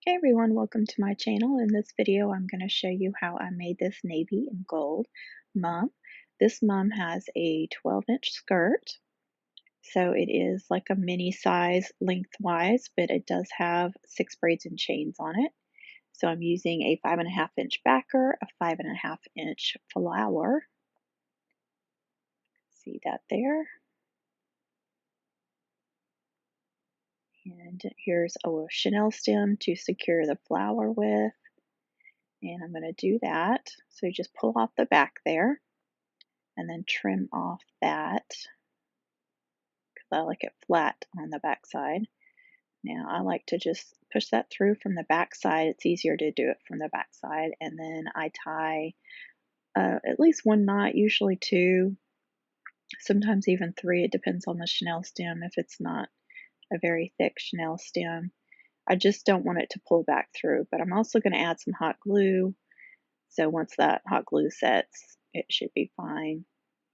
Hey everyone, welcome to my channel. In this video, I'm going to show you how I made this navy and gold mum. This mum has a 12-inch skirt, so it is like a mini size lengthwise, but it does have 6 braids and chains on it. So I'm using a 5.5-inch backer, a 5.5-inch flower. See that there? And here's a chenille stem to secure the flower with. And I'm going to do that. So you just pull off the back there and then trim off that because I like it flat on the back side. Now I like to just push that through from the back side. It's easier to do it from the back side. And then I tie at least one knot, usually two, sometimes even three. It depends on the chenille stem if it's not a very thick chenille stem. I just don't want it to pull back through, but I'm also going to add some hot glue. So once that hot glue sets, it should be fine.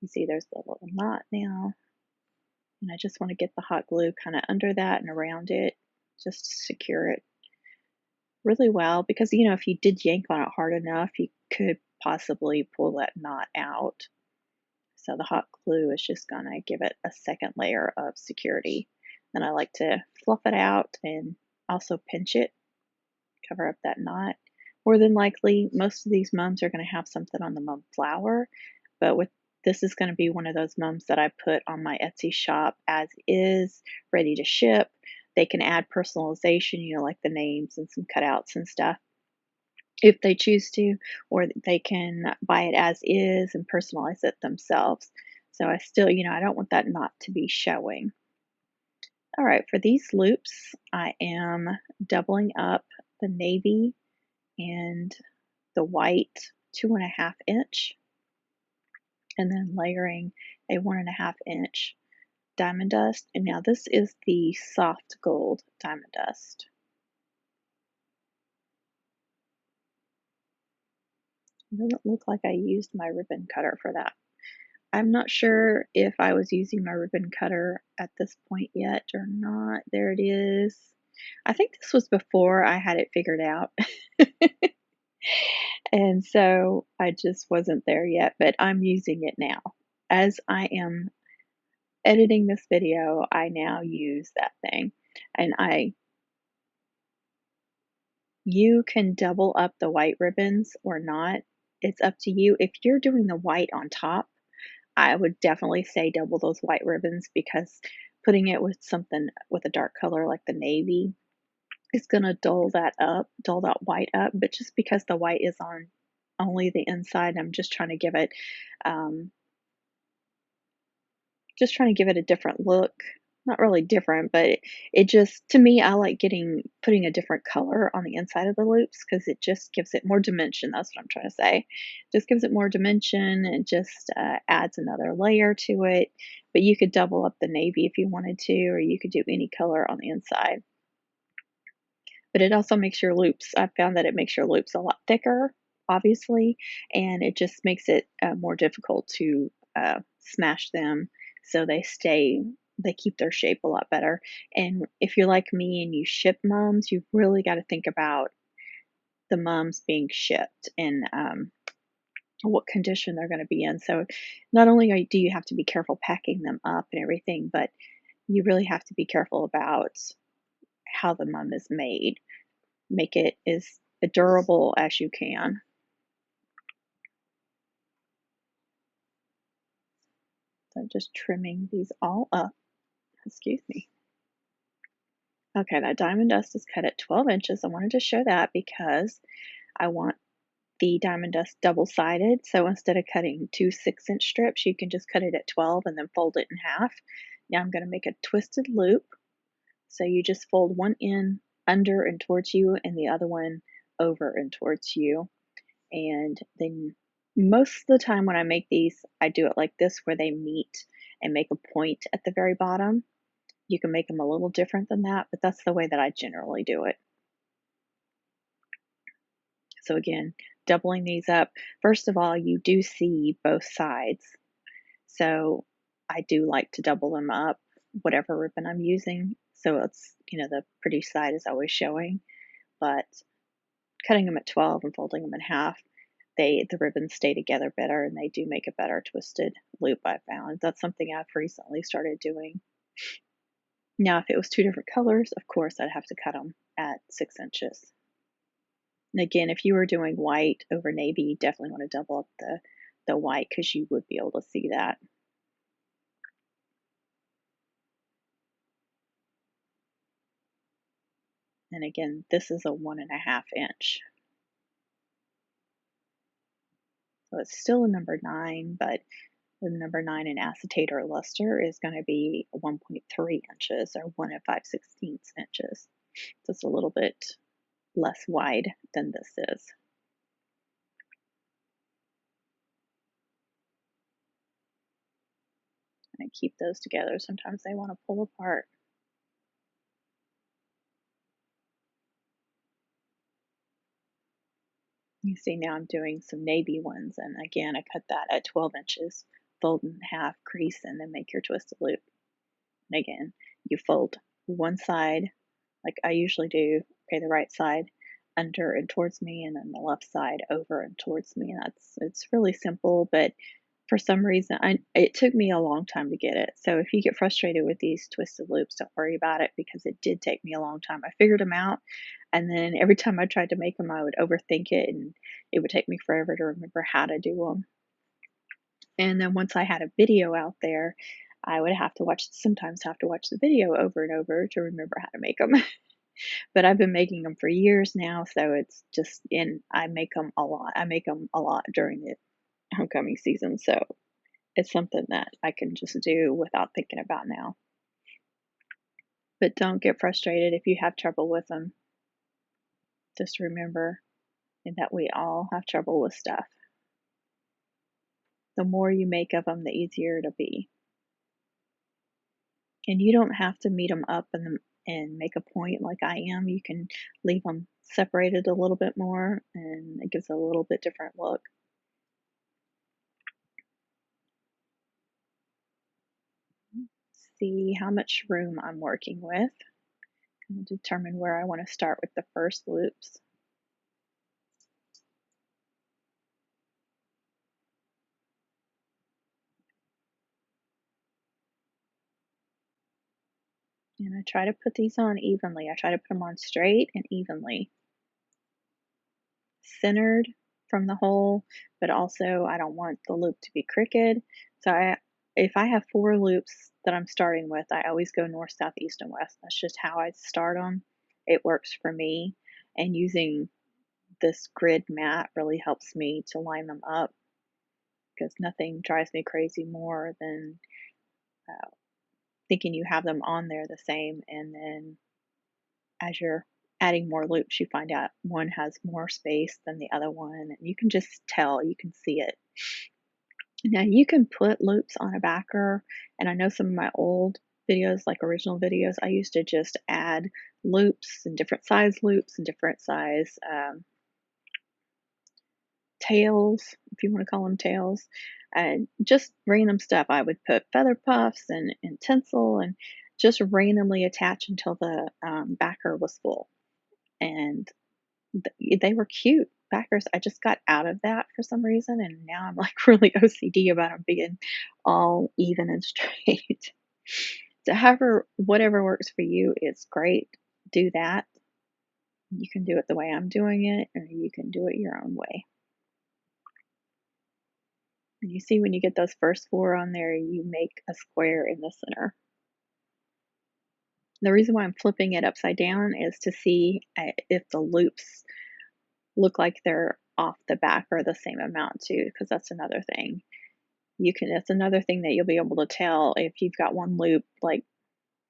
You see there's the little knot now. And I just want to get the hot glue kind of under that and around it, just to secure it really well. Because, you know, if you did yank on it hard enough, you could possibly pull that knot out. So the hot glue is just going to give it a second layer of security. Then I like to fluff it out and also pinch it, cover up that knot. More than likely, most of these mums are going to have something on the mum flower, but this is going to be one of those mums that I put on my Etsy shop as is, ready to ship. They can add personalization, you know, like the names and some cutouts and stuff if they choose to, or they can buy it as is and personalize it themselves. So I still, you know, I don't want that knot to be showing. All right, for these loops, I am doubling up the navy and the white 2.5-inch, and then layering a 1.5-inch diamond dust. And now this is the soft gold diamond dust. It doesn't look like I used my ribbon cutter for that. I'm not sure if I was using my ribbon cutter at this point yet or not. There it is. I think this was before I had it figured out. And so I just wasn't there yet, but I'm using it now. As I am editing this video, I now use that thing. And you can double up the white ribbons or not. It's up to you. If you're doing the white on top, I would definitely say double those white ribbons, because putting it with something with a dark color like the navy is going to dull that white up. But just because the white is on only the inside, I'm just trying to give it a different look. Not really different, but it just, to me, I like putting a different color on the inside of the loops because it just gives it more dimension. That's what I'm trying to say. Just gives it more dimension and just adds another layer to it. But you could double up the navy if you wanted to, or you could do any color on the inside. But it also makes your loops, I found that it makes your loops a lot thicker, obviously, and it just makes it more difficult to smash them, so they keep their shape a lot better. And if you're like me and you ship mums, you really got to think about the mums being shipped and what condition they're going to be in. So not only do you have to be careful packing them up and everything, but you really have to be careful about how the mum is made. Make it as durable as you can. So just trimming these all up. Excuse me. Okay, that diamond dust is cut at 12 inches. I wanted to show that because I want the diamond dust double-sided. So instead of cutting two 6-inch strips, you can just cut it at 12 and then fold it in half. Now I'm going to make a twisted loop. So you just fold one end under and towards you and the other one over and towards you. And then most of the time when I make these, I do it like this, where they meet and make a point at the very bottom. You can make them a little different than that, but that's the way that I generally do it. So again, doubling these up, first of all, you do see both sides. So I do like to double them up, whatever ribbon I'm using. So it's, you know, the pretty side is always showing. but cutting them at 12 and folding them in half, the ribbons stay together better and they do make a better twisted loop, I found. That's something I've recently started doing. Now, if it was two different colors, of course, I'd have to cut them at 6 inches. And again, if you were doing white over navy, you definitely want to double up the white because you would be able to see that. And again, this is a 1.5 inch. So it's still a number 9, but the number 9 in acetate or luster is going to be 1.3 inches or 1 5/16 inches. So it's a little bit less wide than this is. And I keep those together. Sometimes they want to pull apart. You see now I'm doing some navy ones, and again I cut that at 12 inches, fold in half, crease, and then make your twisted loop. And again, you fold one side like I usually do, okay, the right side under and towards me, and then the left side over and towards me. And it's really simple, but for some reason it took me a long time to get it. So if you get frustrated with these twisted loops, don't worry about it because it did take me a long time. I figured them out, and then every time I tried to make them, I would overthink it and it would take me forever to remember how to do them. And then once I had a video out there, I would sometimes have to watch the video over and over to remember how to make them. But I've been making them for years now, so it's just, and I make them a lot. I make them a lot during the homecoming season, so it's something that I can just do without thinking about now. But don't get frustrated if you have trouble with them. Just remember that we all have trouble with stuff. The more you make of them, the easier it'll be. And you don't have to meet them up and make a point like I am. You can leave them separated a little bit more, and it gives a little bit different look. See how much room I'm working with and determine where I want to start with the first loops. And I try to put these on evenly. I try to put them on straight and evenly. Centered from the hole, but also I don't want the loop to be crooked. So if I have 4 loops that I'm starting with, I always go north, south, east, and west. That's just how I start them. It works for me. And using this grid mat really helps me to line them up because nothing drives me crazy more than thinking you have them on there the same, and then as you're adding more loops, you find out one has more space than the other one, and you can just tell, you can see it. Now you can put loops on a backer, and I know some of my old videos, like original videos, I used to just add loops and different size loops and different size tails, if you want to call them tails, and just random stuff. I would put feather puffs and tinsel and just randomly attach until the backer was full. And they were cute backers. I just got out of that for some reason, and now I'm like really OCD about them being all even and straight. So, however, whatever works for you is great. Do that. You can do it the way I'm doing it, or you can do it your own way. And you see when you get those first 4 on there, you make a square in the center. The reason why I'm flipping it upside down is to see if the loops look like they're off the back or the same amount too, because that's another thing. That's another thing that you'll be able to tell if you've got one loop, like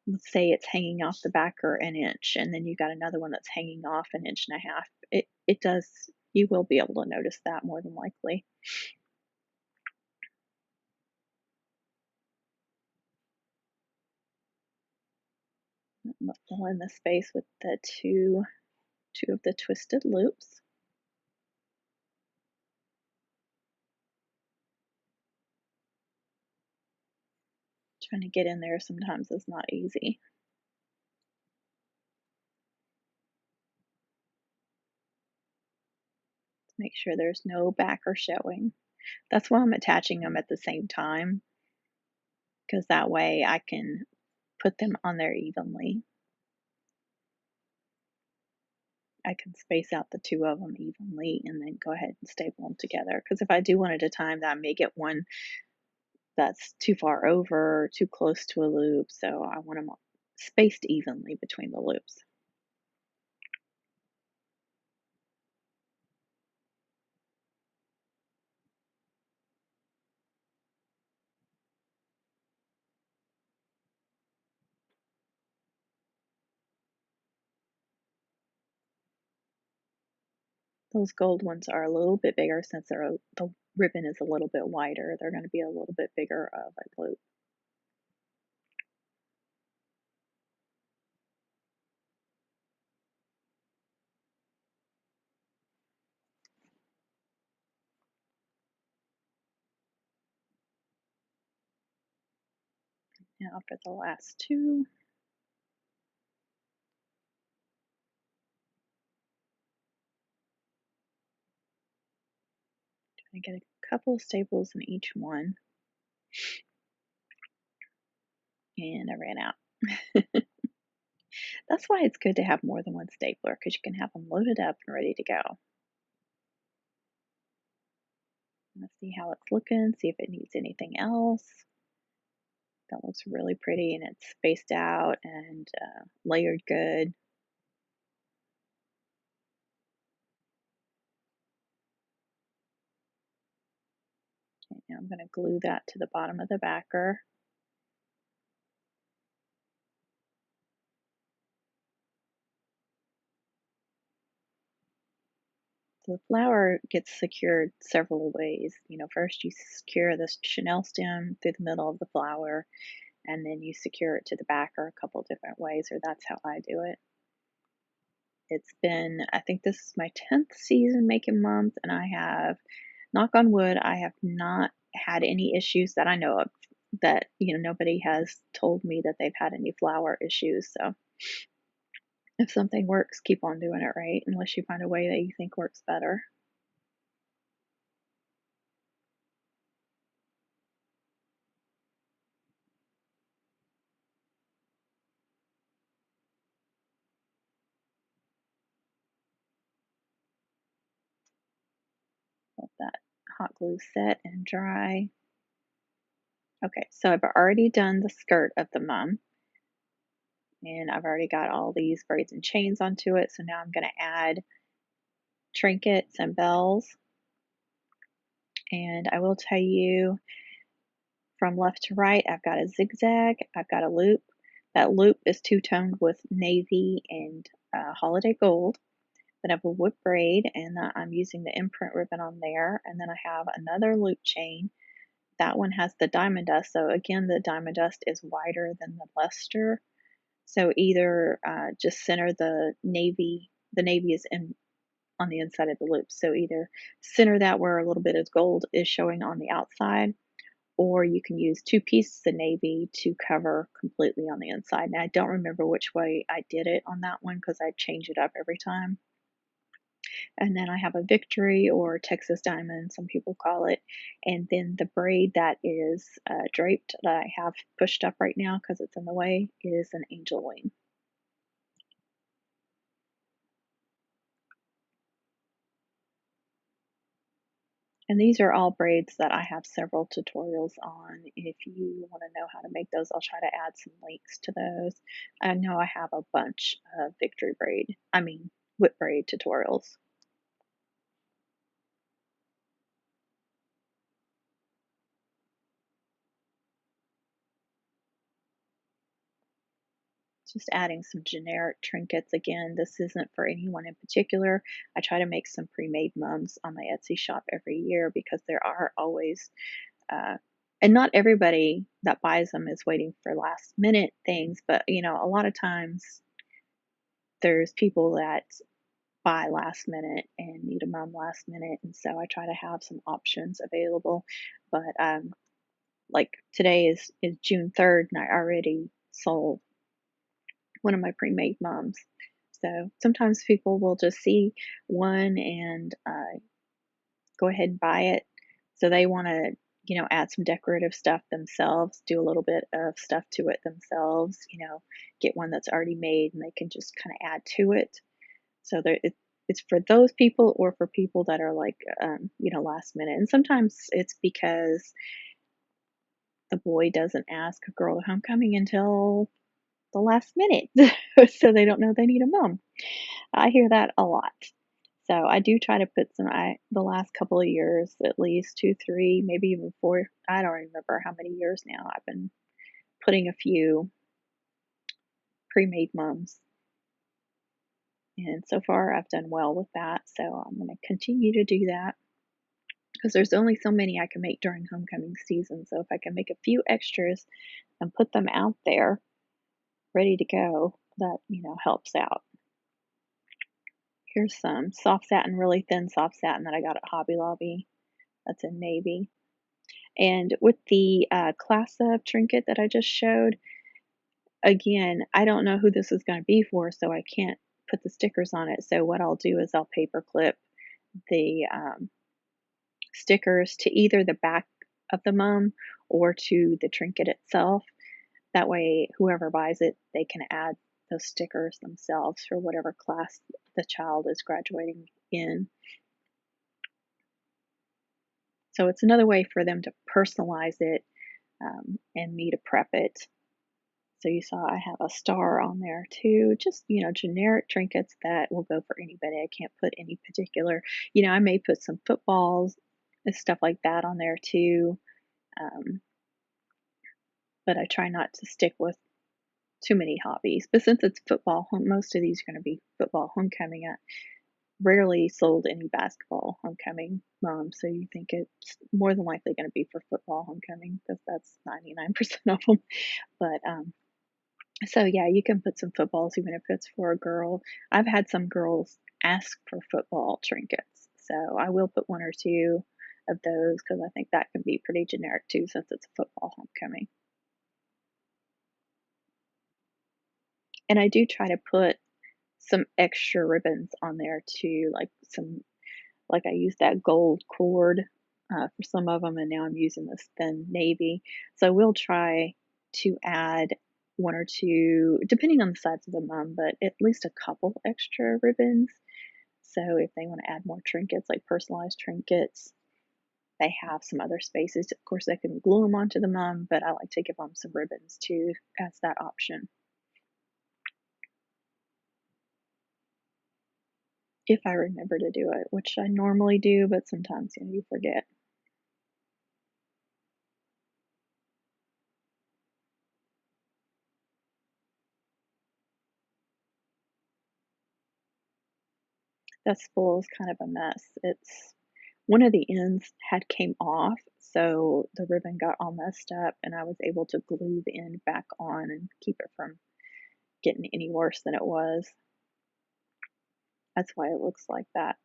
let's say it's hanging off the backer an inch, and then you got another one that's hanging off an inch and a half. It does, you will be able to notice that more than likely. I'm gonna fill in the space with the two of the twisted loops. Trying to get in there sometimes is not easy. Make sure there's no backer showing. That's why I'm attaching them at the same time, because that way I can put them on there evenly. I can space out the two of them evenly and then go ahead and staple them together. Because if I do one at a time, that may get one that's too far over or too close to a loop. So I want them spaced evenly between the loops. Those gold ones are a little bit bigger since the ribbon is a little bit wider. They're going to be a little bit bigger of a loop. Now for the last two. I get a couple of staples in each one. And I ran out. That's why it's good to have more than one stapler, because you can have them loaded up and ready to go. Let's see how it's looking, see if it needs anything else. That looks really pretty, and it's spaced out and layered good. Okay, now I'm going to glue that to the bottom of the backer. So the flower gets secured several ways. First you secure this Chanel stem through the middle of the flower, and then you secure it to the backer a couple different ways, or that's how I do it. It's been, I think this is my 10th season making mums, and I have, knock on wood, I have not had any issues that I know of. That, nobody has told me that they've had any flower issues. So if something works, keep on doing it, right? Unless you find a way that you think works better. Let that hot glue set and dry. Okay, so I've already done the skirt of the mum, and I've already got all these braids and chains onto it. So now I'm going to add trinkets and bells. And I will tell you, from left to right, I've got a zigzag, I've got a loop. That loop is two-toned with navy and holiday gold. Then I have a whip braid, and I'm using the imprint ribbon on there. And then I have another loop chain. That one has the diamond dust. So again, the diamond dust is wider than the luster. So either just center the navy. The navy is on the inside of the loop. So either center that where a little bit of gold is showing on the outside, or you can use two pieces of navy to cover completely on the inside. Now I don't remember which way I did it on that one because I change it up every time. And then I have a victory, or Texas diamond, some people call it. And then the braid that is draped that I have pushed up right now because it's in the way is an angel wing. And these are all braids that I have several tutorials on. If you want to know how to make those, I'll try to add some links to those. I know I have a bunch of whip braid tutorials. Just adding some generic trinkets. Again, this isn't for anyone in particular. I try to make some pre-made mums on my Etsy shop every year because there are always, and not everybody that buys them is waiting for last minute things, but a lot of times there's people that buy last minute and need a mum last minute, and so I try to have some options available. But like today is June 3rd, and I already sold one of my pre-made mums. So sometimes people will just see one and go ahead and buy it. So they want to, add some decorative stuff themselves, do a little bit of stuff to it themselves, get one that's already made and they can just kind of add to it. So it's for those people or for people that are like, last minute. And sometimes it's because the boy doesn't ask a girl to homecoming until the last minute. So they don't know they need a mom. I hear that a lot. So I do try to put the last couple of years, at least 2, 3, maybe even 4. I don't remember how many years now. I've been putting a few pre-made mums. And so far I've done well with that. So I'm going to continue to do that because there's only so many I can make during homecoming season. So if I can make a few extras and put them out there ready to go, that, helps out. Here's some soft satin, really thin soft satin that I got at Hobby Lobby. That's in navy. And with the class of trinket that I just showed, again, I don't know who this is going to be for, so I can't put the stickers on it. So what I'll do is I'll paper clip the stickers to either the back of the mum or to the trinket itself. That way, whoever buys it, they can add those stickers themselves for whatever class the child is graduating in. So it's another way for them to personalize it and me to prep it. So you saw I have a star on there too, just, generic trinkets that will go for anybody. I can't put any particular, I may put some footballs and stuff like that on there too. But I try not to stick with too many hobbies. But since it's football, most of these are going to be football homecoming. I rarely sold any basketball homecoming so you think it's more than likely going to be for football homecoming because that's 99% of them. But so yeah, you can put some footballs even if it's for a girl. I've had some girls ask for football trinkets, so I will put 1 or 2 of those because I think that can be pretty generic too since it's a football homecoming. And I do try to put some extra ribbons on there too, like I used that gold cord for some of them, and now I'm using this thin navy. So we'll try to add 1 or 2, depending on the size of the mum, but at least a couple extra ribbons. So if they want to add more trinkets, like personalized trinkets, they have some other spaces. Of course, they can glue them onto the mum, but I like to give them some ribbons too as that option. If I remember to do it, which I normally do, but sometimes you forget. That spool is kind of a mess. It's one of the ends had came off, so the ribbon got all messed up, and I was able to glue the end back on and keep it from getting any worse than it was. That's why it looks like that.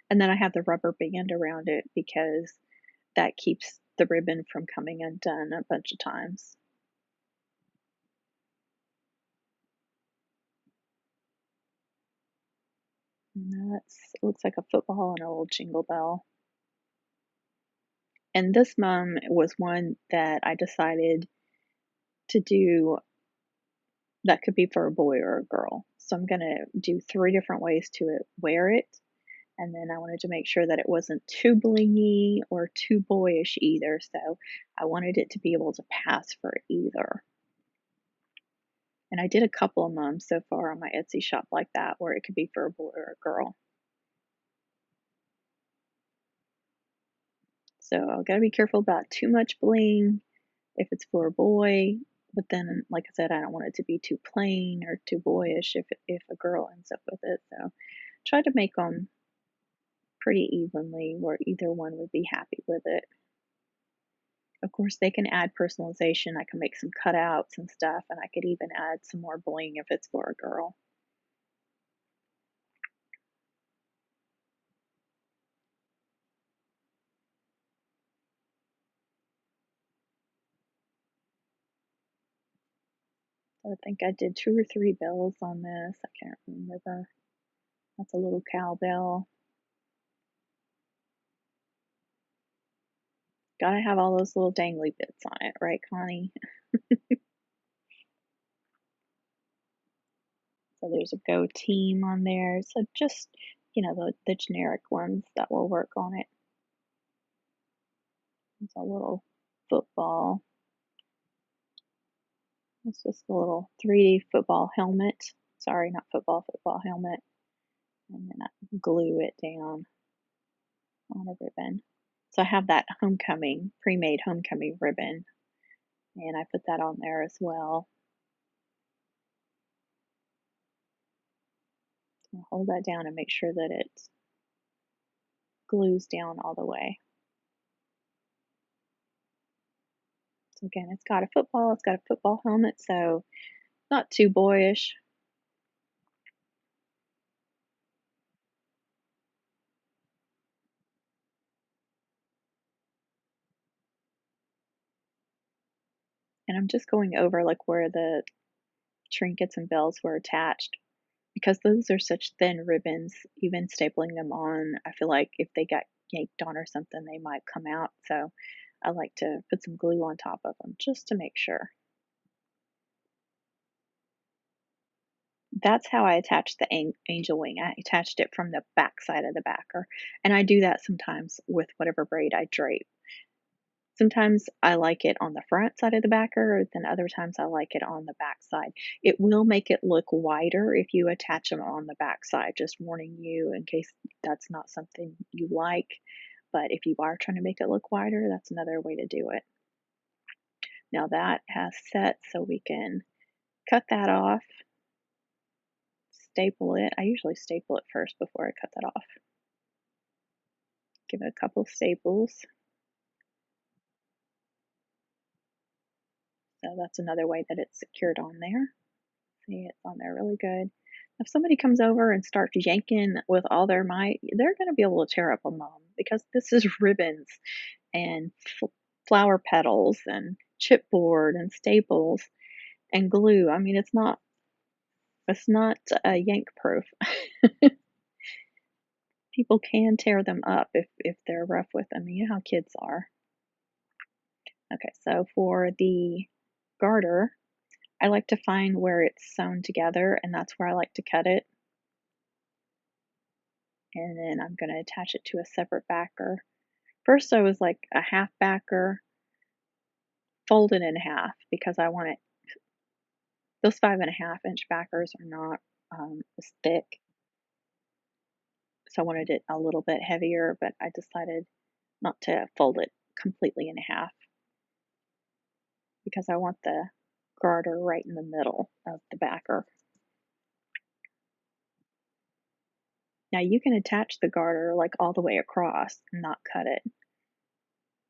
And then I have the rubber band around it because that keeps the ribbon from coming undone a bunch of times. And that looks like a football and a little jingle bell. And this mum was one that I decided to do that could be for a boy or a girl. So I'm going to do 3 different ways to wear it. And then I wanted to make sure that it wasn't too blingy or too boyish either. So I wanted it to be able to pass for either. And I did a couple of mums so far on my Etsy shop like that, where it could be for a boy or a girl. So I've got to be careful about too much bling if it's for a boy. But then, like I said, I don't want it to be too plain or too boyish if a girl ends up with it. So try to make them pretty evenly where either one would be happy with it. Of course, they can add personalization. I can make some cutouts and stuff, and I could even add some more bling if it's for a girl. So I think I did 2 or 3 bells on this. I can't remember. That's a little cowbell. Gotta have all those little dangly bits on it, right, Connie? So there's a Go Team on there. So just, the generic ones that will work on it. It's a little football. It's just a little 3D football helmet. Sorry, not football, football helmet. And then I glue it down on a ribbon. So I have that homecoming, pre-made homecoming ribbon, and I put that on there as well. I'll hold that down and make sure that it glues down all the way. So again, it's got a football helmet, so not too boyish. And I'm just going over like where the trinkets and bells were attached because those are such thin ribbons, even stapling them on, I feel like if they got yanked on or something, they might come out. So I like to put some glue on top of them just to make sure. That's how I attached the angel wing. I attached it from the back side of the backer. And I do that sometimes with whatever braid I drape. Sometimes I like it on the front side of the backer, then other times I like it on the back side. It will make it look wider if you attach them on the back side, just warning you in case that's not something you like. But if you are trying to make it look wider, that's another way to do it. Now that has set, so we can cut that off, staple it. I usually staple it first before I cut that off. Give it a couple staples. So that's another way that it's secured on there. See, it's on there really good. If somebody comes over and starts yanking with all their might, they're going to be able to tear up a mom because this is ribbons and flower petals and chipboard and staples and glue. I mean, it's not yank proof. People can tear them up if they're rough with them. You know how kids are. Okay, so for the garter, I like to find where it's sewn together, and that's where I like to cut it. And then I'm going to attach it to a separate backer. First, I was like a half backer, folded in half because I want it. Those 5.5-inch backers are not as thick, so I wanted it a little bit heavier, but I decided not to fold it completely in half because I want the garter right in the middle of the backer. Now you can attach the garter like all the way across and not cut it.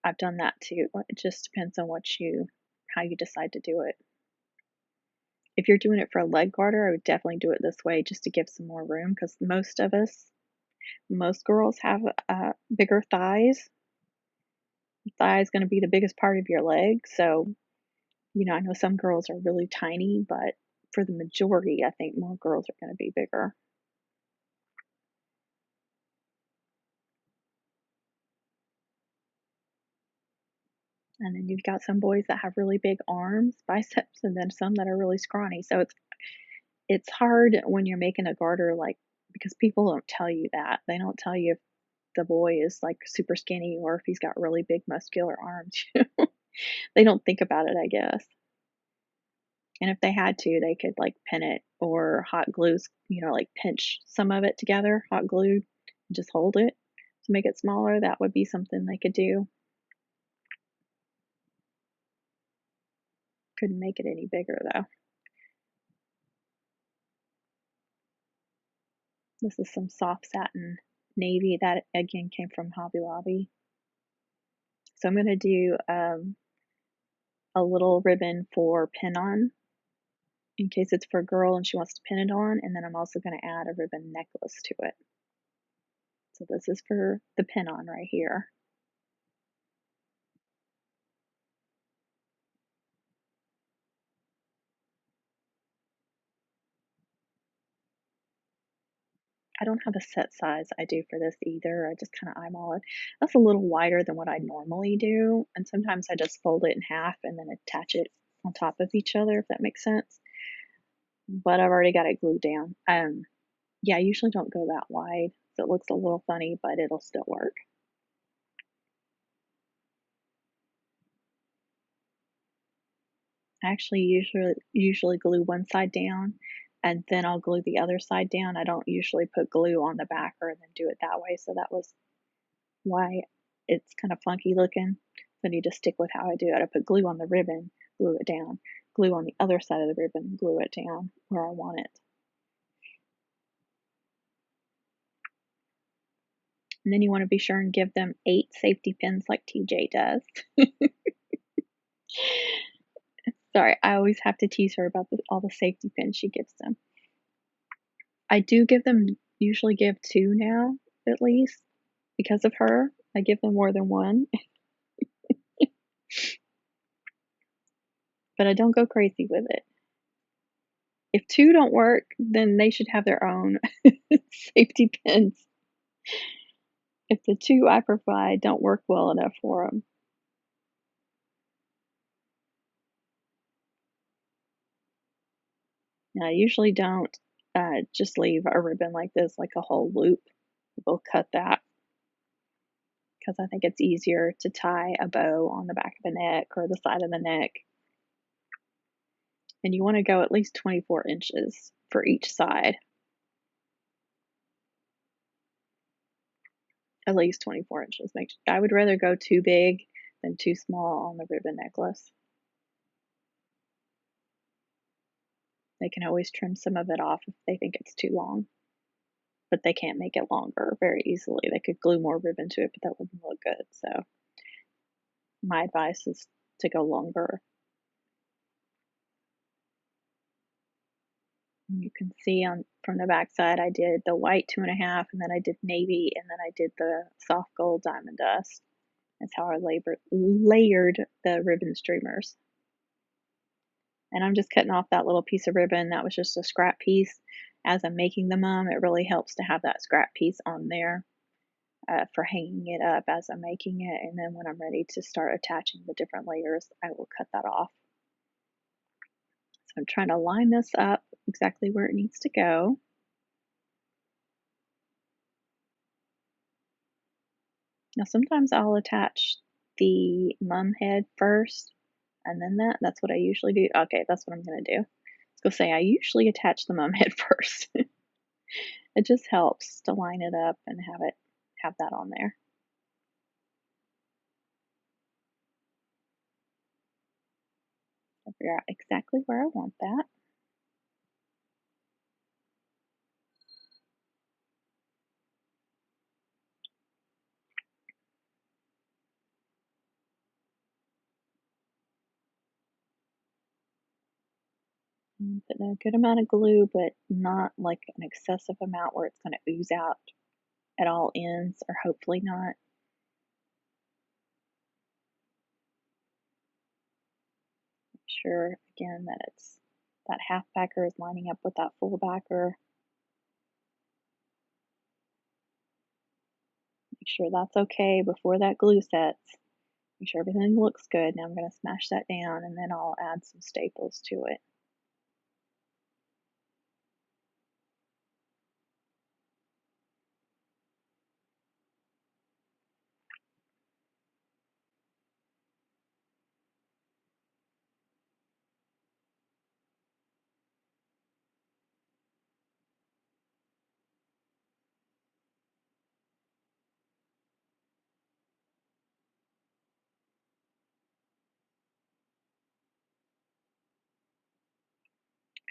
I've done that too. It just depends on how you decide to do it. If you're doing it for a leg garter, I would definitely do it this way just to give some more room because most girls have bigger thighs. Thigh is going to be the biggest part of your leg. So, I know some girls are really tiny, but for the majority, I think more girls are going to be bigger. And then you've got some boys that have really big arms, biceps, and then some that are really scrawny. So it's hard when you're making a garter, like, because people don't tell you that. They don't tell you if the boy is like super skinny or if he's got really big muscular arms. They don't think about it, I guess. And if they had to, they could like pin it or hot glues, like pinch some of it together, hot glue, just hold it to make it smaller. That would be something they could do. Couldn't make it any bigger though. This is some soft satin navy that again came from Hobby Lobby. So I'm going to do a little ribbon for pin on in case it's for a girl and she wants to pin it on, and then I'm also going to add a ribbon necklace to it. So this is for the pin on right here. I don't have a set size I do for this either. I just kind of eyeball it. That's a little wider than what I normally do, and sometimes I just fold it in half and then attach it on top of each other, if that makes sense. But I've already got it glued down. Yeah, I usually don't go that wide, so it looks a little funny, but it'll still work. I actually usually glue one side down and then I'll glue the other side down. I don't usually put glue on the backer and then do it that way, so that was why it's kind of funky looking. So I need to stick with how I do it. I put glue on the ribbon, glue it down, glue on the other side of the ribbon, glue it down where I want it. And then you want to be sure and give them 8 safety pins like TJ does. Sorry, I always have to tease her about all the safety pins she gives them. I do usually give 2 now, at least, because of her. I give them more than 1. But I don't go crazy with it. If 2 don't work, then they should have their own safety pins. If the 2 I provide don't work well enough for them. And I usually don't just leave a ribbon like this, like a whole loop. We'll cut that because I think it's easier to tie a bow on the back of the neck or the side of the neck. And you want to go at least 24 inches for each side. At least 24 inches. I would rather go too big than too small on the ribbon necklace. They can always trim some of it off if they think it's too long. But they can't make it longer very easily. They could glue more ribbon to it, but that wouldn't look good. So my advice is to go longer. And you can see from the back side, I did the white 2.5, and then I did navy, and then I did the soft gold diamond dust. That's how I layered the ribbon streamers. And I'm just cutting off that little piece of ribbon. That was just a scrap piece. As I'm making the mum, it really helps to have that scrap piece on there for hanging it up as I'm making it. And then when I'm ready to start attaching the different layers, I will cut that off. So I'm trying to line this up exactly where it needs to go. Now sometimes I'll attach the mum head first and then that's what I usually do. Okay, that's what I'm going to do. Let's go say I usually attach the mum head first. It just helps to line it up and have that on there. I'll figure out exactly where I want that. Put a good amount of glue, but not like an excessive amount where it's going to ooze out at all ends, or hopefully not. Make sure again that half backer is lining up with that full backer. Make sure that's okay before that glue sets. Make sure everything looks good. Now I'm going to smash that down and then I'll add some staples to it.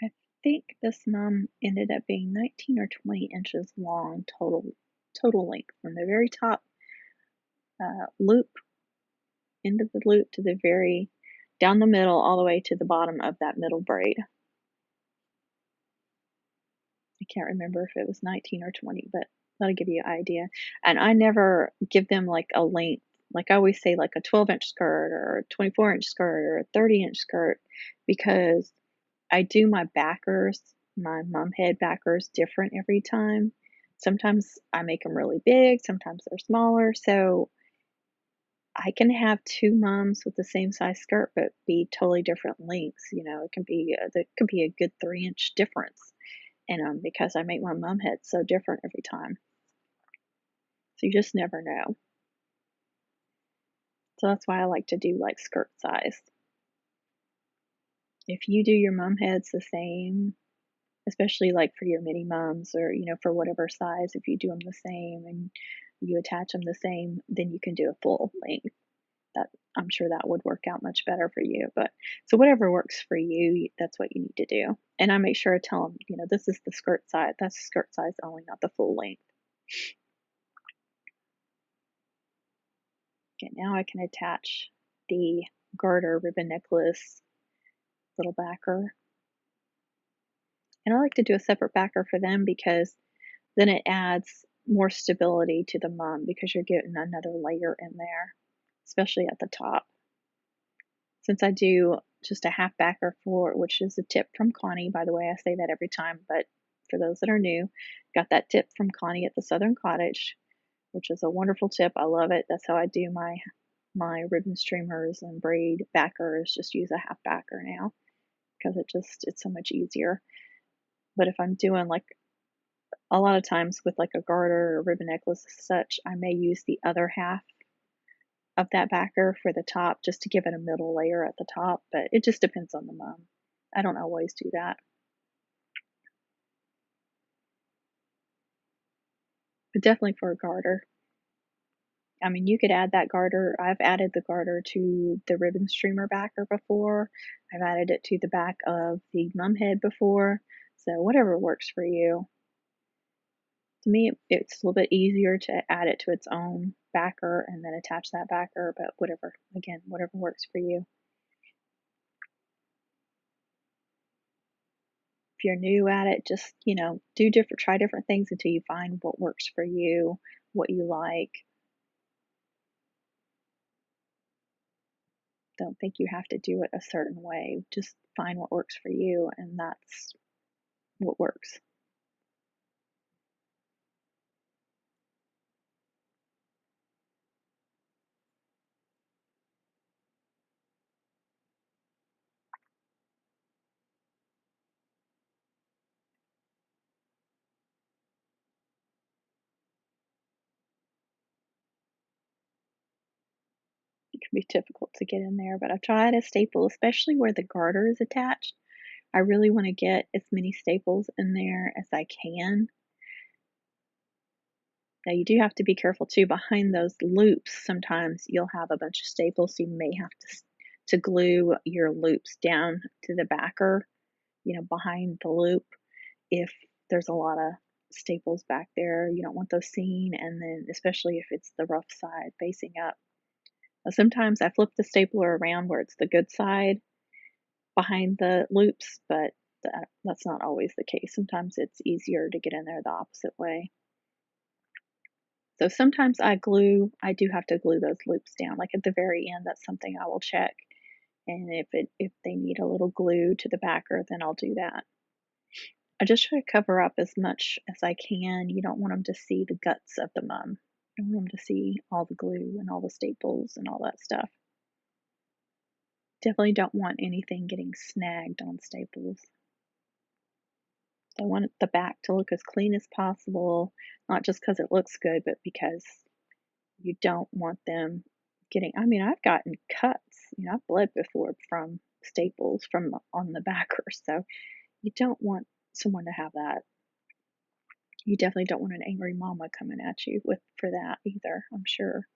I think this mum ended up being 19 or 20 inches long total length from the very top loop, end of the loop to the very down the middle all the way to the bottom of that middle braid. I can't remember if it was 19 or 20, but that'll give you an idea. And I never give them like a length, like I always say like a 12-inch skirt or a 24-inch skirt or a 30-inch skirt, because I do my backers, my mum head backers different every time. Sometimes I make them really big, sometimes they're smaller, so I can have 2 mums with the same size skirt, but be totally different lengths, it can be there could be a good 3-inch difference in them because I make my mum heads so different every time. So you just never know. So that's why I like to do, like, skirt size. If you do your mum heads the same, especially, like, for your mini mums or, for whatever size, if you do them the same and you attach them the same, then you can do a full length. That I'm sure that would work out much better for you, but so whatever works for you, that's what you need to do. And I make sure I tell them, this is the skirt size. That's skirt size only, not the full length. Okay, now I can attach the garter ribbon necklace little backer. And I like to do a separate backer for them because then it adds more stability to the mum because you're getting another layer in there, especially at the top. Since I do just a half backer for, which is a tip from Connie, by the way, I say that every time, but for those that are new, got that tip from Connie at the Southern Cottage, which is a wonderful tip. I love it. That's how I do my ribbon streamers and braid backers. Just use a half backer now because it's so much easier. But if I'm doing like a lot of times with like a garter or ribbon necklace as such, I may use the other half of that backer for the top just to give it a middle layer at the top, but it just depends on the mum. I don't always do that. But definitely for a garter. I mean, you could add that garter. I've added the garter to the ribbon streamer backer before. I've added it to the back of the mum head before. So whatever works for you. To me, it's a little bit easier to add it to its own backer and then attach that backer, but whatever, again, whatever works for you. If you're new at it, just, try different things until you find what works for you, what you like. Don't think you have to do it a certain way. Just find what works for you, and that's what works. It can be difficult to get in there, but I've tried a staple, especially where the garter is attached. I really want to get as many staples in there as I can. Now you do have to be careful too. Behind those loops, sometimes you'll have a bunch of staples, so you may have to glue your loops down to the backer, behind the loop. If there's a lot of staples back there, you don't want those seen, and then especially if it's the rough side facing up. Now, sometimes I flip the stapler around where it's the good side behind the loops, but that's not always the case. Sometimes it's easier to get in there the opposite way. So sometimes I do have to glue those loops down. Like at the very end, that's something I will check. And if they need a little glue to the backer, then I'll do that. I just try to cover up as much as I can. You don't want them to see the guts of the mum. You don't want them to see all the glue and all the staples and all that stuff. Definitely don't want anything getting snagged on staples. I want the back to look as clean as possible, not just because it looks good, but because you don't want them getting, I mean, I've gotten cuts, I've bled before from staples from on the backer, so you don't want someone to have that. You definitely don't want an angry mama coming at you for that either, I'm sure.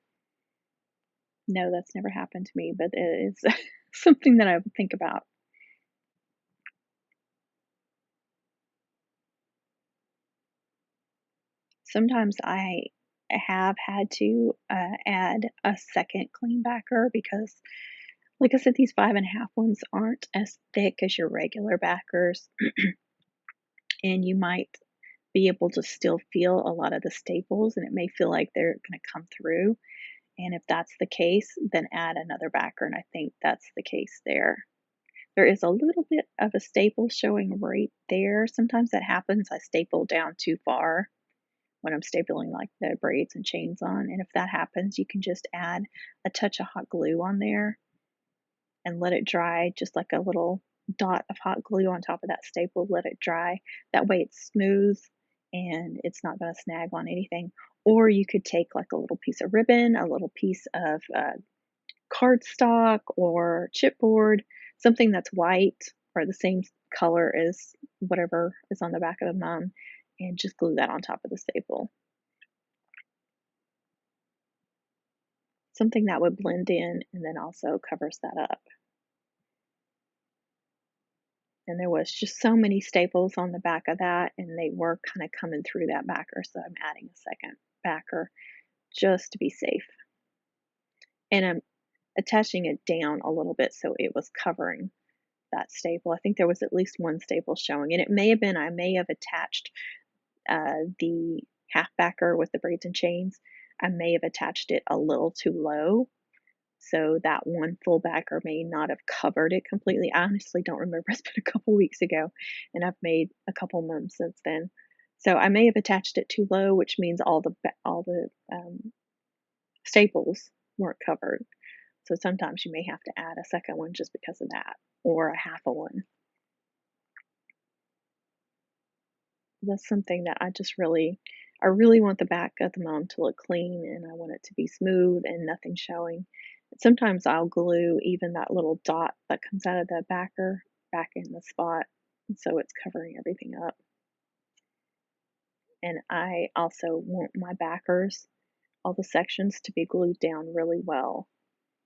No, that's never happened to me, but it is something that I would think about. Sometimes I have had to add a second clean backer because, like I said, these 5.5 ones aren't as thick as your regular backers, and you might be able to still feel a lot of the staples, and it may feel like they're going to come through. And if that's the case, then add another backer, and I think that's the case there. There is a little bit of a staple showing right there. Sometimes that happens. I staple down too far when I'm stapling like the braids and chains on. And if that happens, you can just add a touch of hot glue on there and let it dry, just like a little dot of hot glue on top of that staple. Let it dry. That way it's smooth and it's not going to snag on anything. Or you could take like a little piece of ribbon, a little piece of cardstock or chipboard, something that's white or the same color as whatever is on the back of the mum, and just glue that on top of the staple. Something that would blend in and then also covers that up. And there was just so many staples on the back of that, and they were kind of coming through that backer, so I'm adding a second backer just to be safe. And I'm attaching it down a little bit so it was covering that staple. I think there was at least one staple showing, and it may have been I may have attached the half backer with the braids and chains. I may have attached it a little too low, so that one full backer may not have covered it completely. I honestly don't remember. It's been a couple weeks ago, and I've made a couple mums since then. So I may have attached it too low, which means all the staples weren't covered. So sometimes you may have to add a second one just because of that, or a half a one. That's something that I really want the back of the mum to look clean, and I want it to be smooth and nothing showing. Sometimes I'll glue even that little dot that comes out of the backer back in the spot, so it's covering everything up. And I also want my backers, all the sections, to be glued down really well.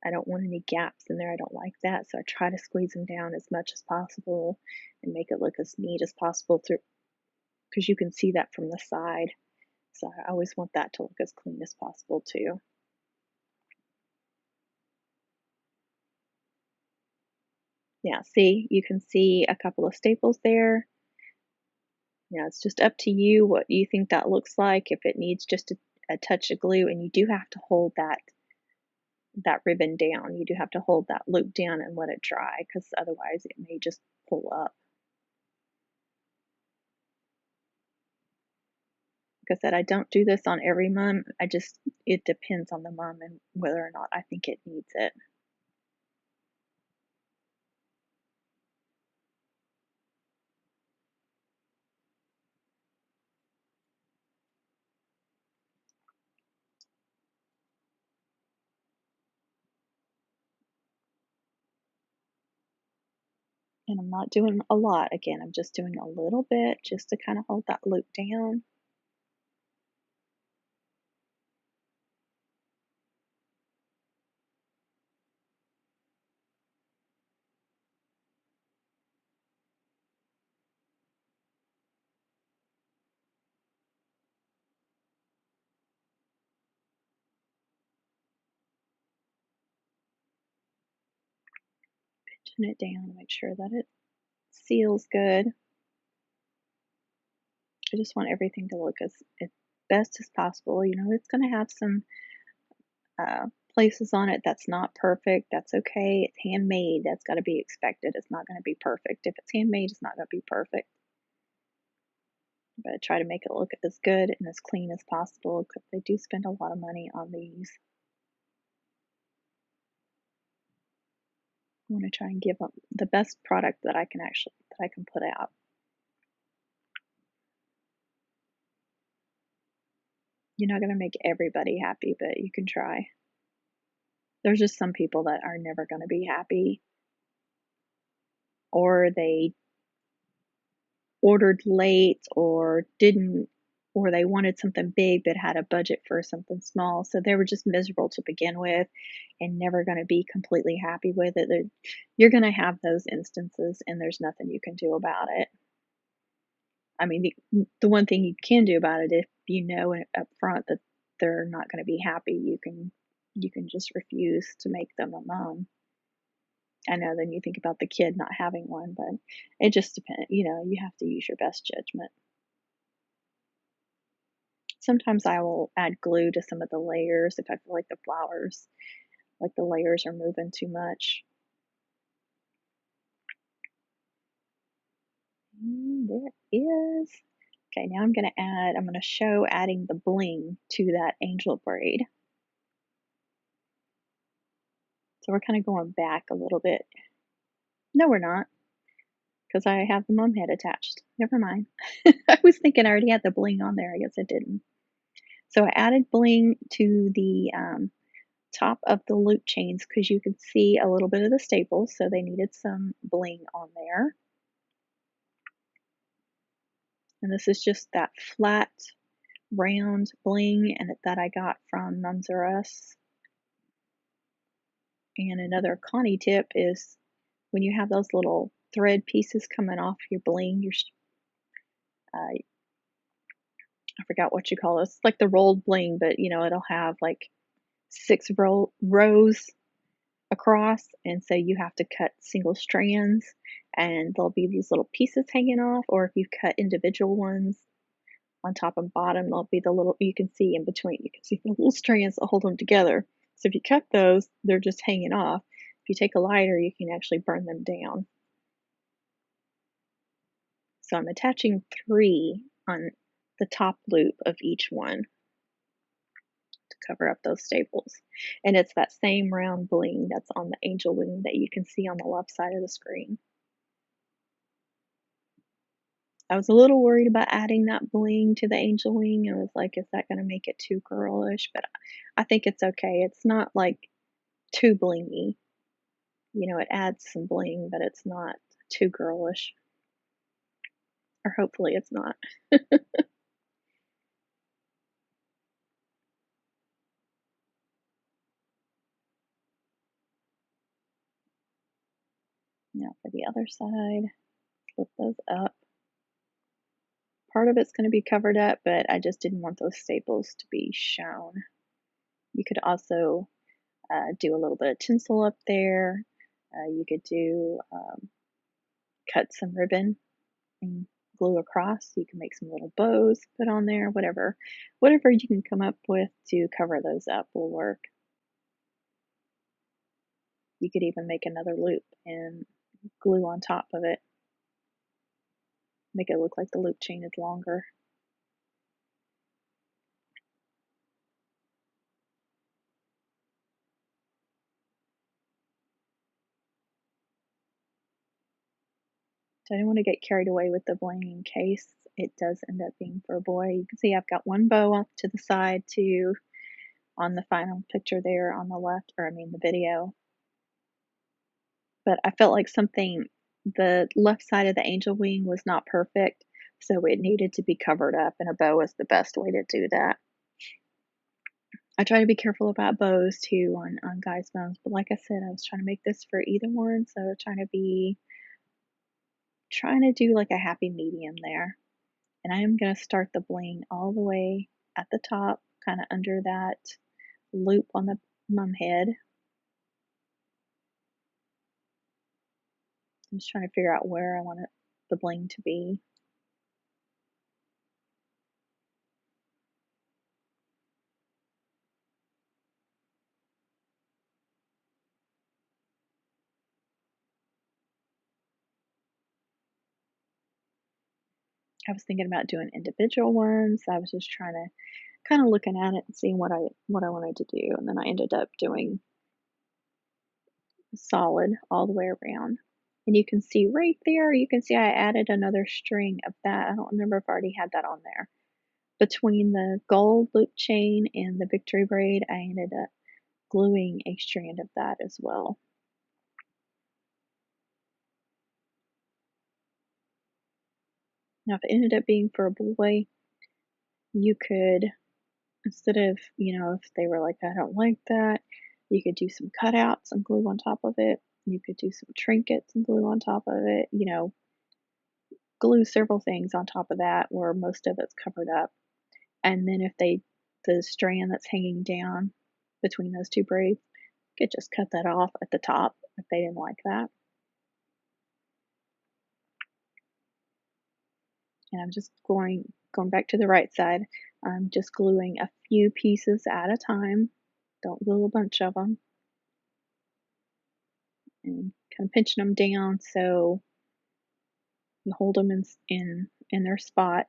I don't want any gaps in there. I don't like that, so I try to squeeze them down as much as possible and make it look as neat as possible through, because you can see that from the side. So I always want that to look as clean as possible too. Yeah, see, you can see a couple of staples there. Yeah, it's just up to you what you think that looks like, if it needs just a touch of glue, and you do have to hold that ribbon down. You do have to hold that loop down and let it dry, because otherwise it may just pull up. Like I said, I don't do this on every mum. It depends on the mum and whether or not I think it needs it. And I'm not doing a lot. Again, I'm just doing a little bit just to kind of hold that loop down. Pinching it down to make sure that it seals good. I just want everything to look as best as possible. You know, it's going to have some places on it that's not perfect. That's okay. It's handmade. That's got to be expected. It's not going to be perfect. If it's handmade, it's not going to be perfect. But I try to make it look as good and as clean as possible, because they do spend a lot of money on these. I want to try and give them the best product that I can put out. You're not going to make everybody happy, but you can try. There's just some people that are never going to be happy, or they ordered late, or didn't, or they wanted something big but had a budget for something small, so they were just miserable to begin with and never going to be completely happy with it. You're going to have those instances, and there's nothing you can do about it. I mean, the one thing you can do about it, if you know up front that they're not going to be happy, you can just refuse to make them a mum. I know then you think about the kid not having one, but it just depends. You know, you have to use your best judgment. Sometimes I will add glue to some of the layers if I feel like the flowers, like the layers are moving too much. There is. Okay, now I'm going to show adding the bling to that angel braid. So we're kind of going back a little bit. No, we're not, because I have the mum head attached. Never mind. I was thinking I already had the bling on there. I guess I didn't. So I added bling to the top of the loop chains because you could see a little bit of the staples, so they needed some bling on there. And this is just that flat, round bling and that I got from Mums R Us. And another Connie tip is when you have those little thread pieces coming off your bling, I forgot what you call it. It's like the rolled bling, but you know, it'll have like 6 rows across, and so you have to cut single strands, and there'll be these little pieces hanging off, or if you cut individual ones on top and bottom, there'll be the little, you can see in between, you can see the little strands that hold them together. So if you cut those, they're just hanging off. If you take a lighter, you can actually burn them down. So I'm attaching 3 on the top loop of each one to cover up those staples. And it's that same round bling that's on the angel wing that you can see on the left side of the screen. I was a little worried about adding that bling to the angel wing. I was like, is that going to make it too girlish? But I think it's okay. It's not like too blingy. You know, it adds some bling, but it's not too girlish. Or hopefully it's not. Now for the other side, flip those up. Part of it's going to be covered up, but I just didn't want those staples to be shown. You could also do a little bit of tinsel up there. You could do cut some ribbon and glue across. You can make some little bows, put on there, whatever you can come up with to cover those up will work. You could even make another loop and glue on top of it, make it look like the loop chain is longer. So I don't want to get carried away with the bling in case it does end up being for a boy. You can see I've got one bow off to the side too on the final picture there on the left, or I mean the video. But I felt like the left side of the angel wing was not perfect, so it needed to be covered up, and a bow is the best way to do that. I try to be careful about bows too on guys' bones, but like I said, I was trying to make this for either one, so I was trying to do like a happy medium there. And I am going to start the bling all the way at the top, kind of under that loop on the mum head. I'm just trying to figure out where I want the bling to be. I was thinking about doing individual ones. I was just trying to kind of looking at it and seeing what I wanted to do, and then I ended up doing solid all the way around. And you can see right there, you can see I added another string of that. I don't remember if I already had that on there. Between the gold loop chain and the victory braid, I ended up gluing a strand of that as well. Now, if it ended up being for a boy, you could, instead of, you know, if they were like, I don't like that, you could do some cutouts and glue on top of it. You could do some trinkets and glue on top of it, you know, glue several things on top of that where most of it's covered up. And then if the strand that's hanging down between those two braids, you could just cut that off at the top if they didn't like that. And I'm just going back to the right side. I'm just gluing a few pieces at a time. Don't glue a bunch of them. And kind of pinching them down so you hold them in their spot.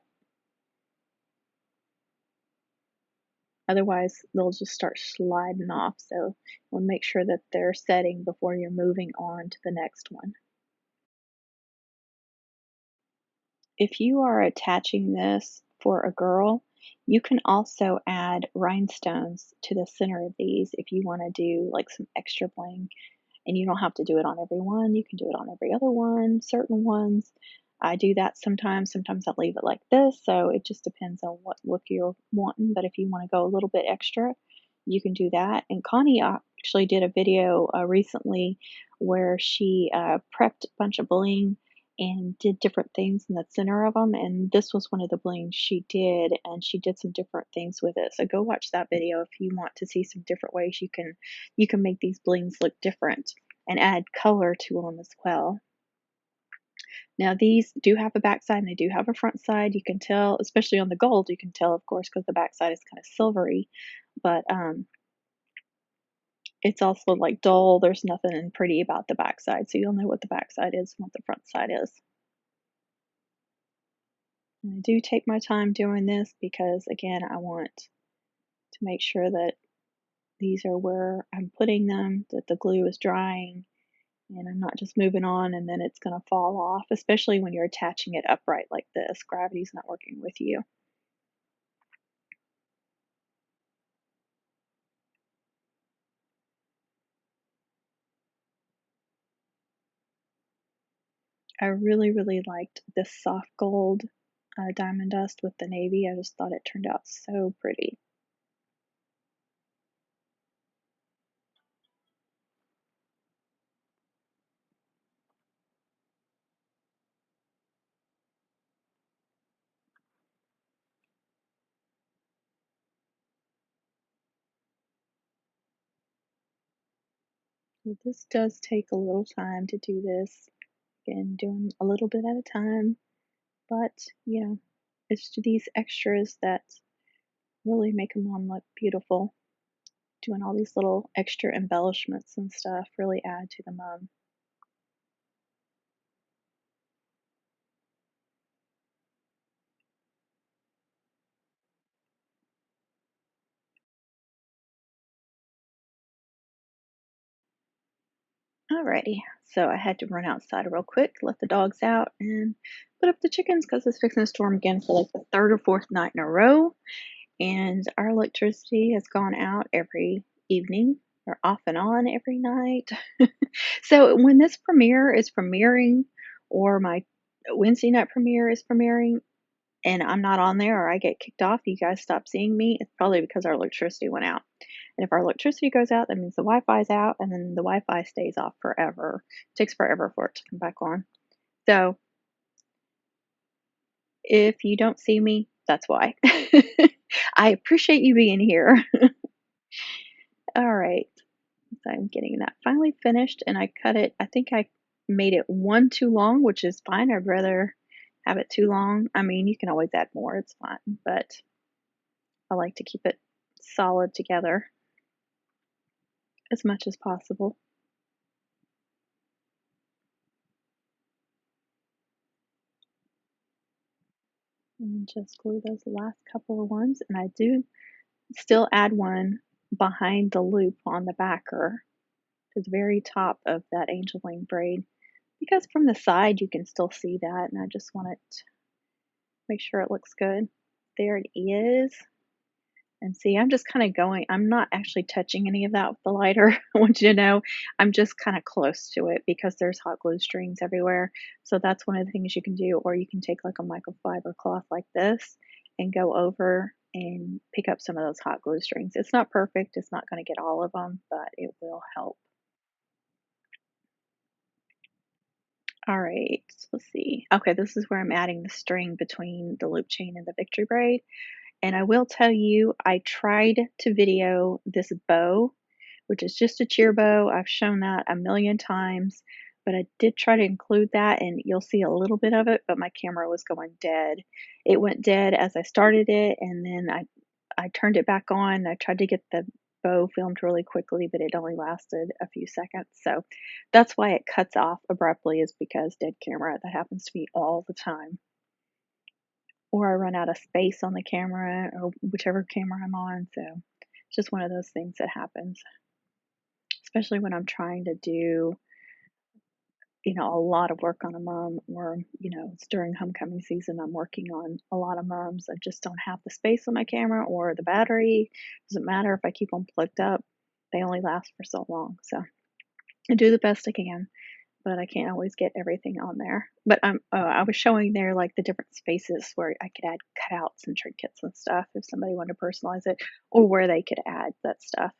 Otherwise, they'll just start sliding off. So we'll make sure that they're setting before you're moving on to the next one. If you are attaching this for a girl, you can also add rhinestones to the center of these if you want to do like some extra bling. And you don't have to do it on every one. You can do it on every other one, certain ones. I do that sometimes. Sometimes I leave it like this. So it just depends on what look you're wanting. But if you want to go a little bit extra, you can do that. And Connie actually did a video recently where she prepped a bunch of bling and did different things in the center of them. And this was one of the blings she did, and she did some different things with it. So go watch that video if you want to see some different ways you can make these blings look different and add color to them as well. Now these do have a back side and they do have a front side. You can tell, especially on the gold, you can tell, of course, because the back side is kind of silvery, but it's also like dull. There's nothing pretty about the back side, so you'll know what the back side is and what the front side is. And I do take my time doing this because, again, I want to make sure that these are where I'm putting them, that the glue is drying, and I'm not just moving on and then it's going to fall off, especially when you're attaching it upright like this. Gravity's not working with you. I really, really liked this soft gold diamond dust with the navy. I just thought it turned out so pretty. So this does take a little time to do this. Again, doing a little bit at a time, but you know, it's these extras that really make a mom look beautiful. Doing all these little extra embellishments and stuff really add to the mom. Alrighty, so I had to run outside real quick, let the dogs out, and put up the chickens because it's fixing to storm again for like the third or fourth night in a row. And our electricity has gone out every evening or off and on every night. So when this premiere is premiering, or my Wednesday night premiere is premiering, and I'm not on there or I get kicked off, you guys stop seeing me, it's probably because our electricity went out. And if our electricity goes out, that means the Wi-Fi's out, and then the Wi-Fi stays off forever. It takes forever for it to come back on. So if you don't see me, that's why. I appreciate you being here. All right. So I'm getting that finally finished, and I cut it. I think I made it one too long, which is fine. I'd rather have it too long. I mean, you can always add more, it's fine, but I like to keep it solid together as much as possible. And just glue those last couple of ones, and I do still add one behind the loop on the backer to the very top of that angel wing braid, because from the side you can still see that, and I just want to make sure it looks good. There it is. And see, I'm just kind of going, I'm not actually touching any of that with the lighter. I want you to know I'm just kind of close to it because there's hot glue strings everywhere. So that's one of the things you can do. Or you can take like a microfiber cloth like this and go over and pick up some of those hot glue strings. It's not perfect, it's not going to get all of them, but it will help. All right, let's see. Okay, this is where I'm adding the string between the loop chain and the victory braid. And I will tell you, I tried to video this bow, which is just a cheer bow. I've shown that a million times, but I did try to include that, and you'll see a little bit of it, but my camera was going dead. It went dead as I started it, and then I turned it back on. I tried to get the bow filmed really quickly, but it only lasted a few seconds. So that's why it cuts off abruptly, is because dead camera. That happens to me all the time. or I run out of space on the camera or whichever camera I'm on. So it's just one of those things that happens, especially when I'm trying to do, a lot of work on a mum, or, it's during homecoming season. I'm working on a lot of mums. I just don't have the space on my camera or the battery. Doesn't matter if I keep them plugged up, they only last for so long. So I do the best I can, but I can't always get everything on there. But I was showing there like the different spaces where I could add cutouts and trinkets and stuff if somebody wanted to personalize it, or where they could add that stuff.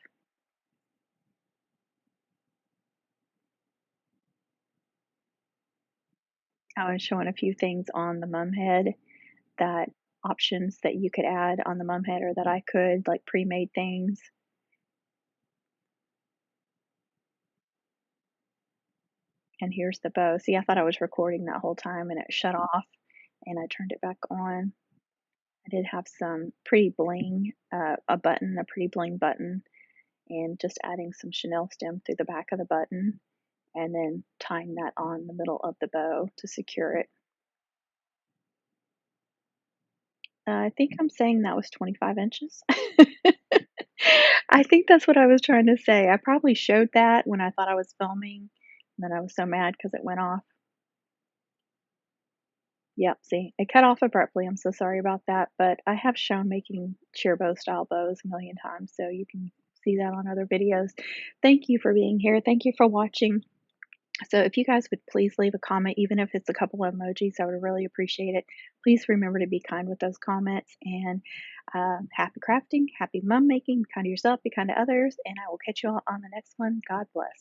I was showing a few things on the mum head, that options that you could add on the mum head, or that I could, like pre-made things. And here's the bow. See, I thought I was recording that whole time and it shut off, and I turned it back on. I did have some pretty bling, a pretty bling button, and just adding some chenille stem through the back of the button, and then tying that on the middle of the bow to secure it. I think I'm saying that was 25 inches. I think that's what I was trying to say. I probably showed that when I thought I was filming, and then I was so mad because it went off. Yep, see, it cut off abruptly. I'm so sorry about that, but I have shown making sheer bow style bows a million times, so you can see that on other videos. Thank you for being here. Thank you for watching. So if you guys would please leave a comment, even if it's a couple of emojis, I would really appreciate it. Please remember to be kind with those comments, and happy crafting, happy mum making, be kind to yourself, be kind to others, and I will catch you all on the next one. God bless.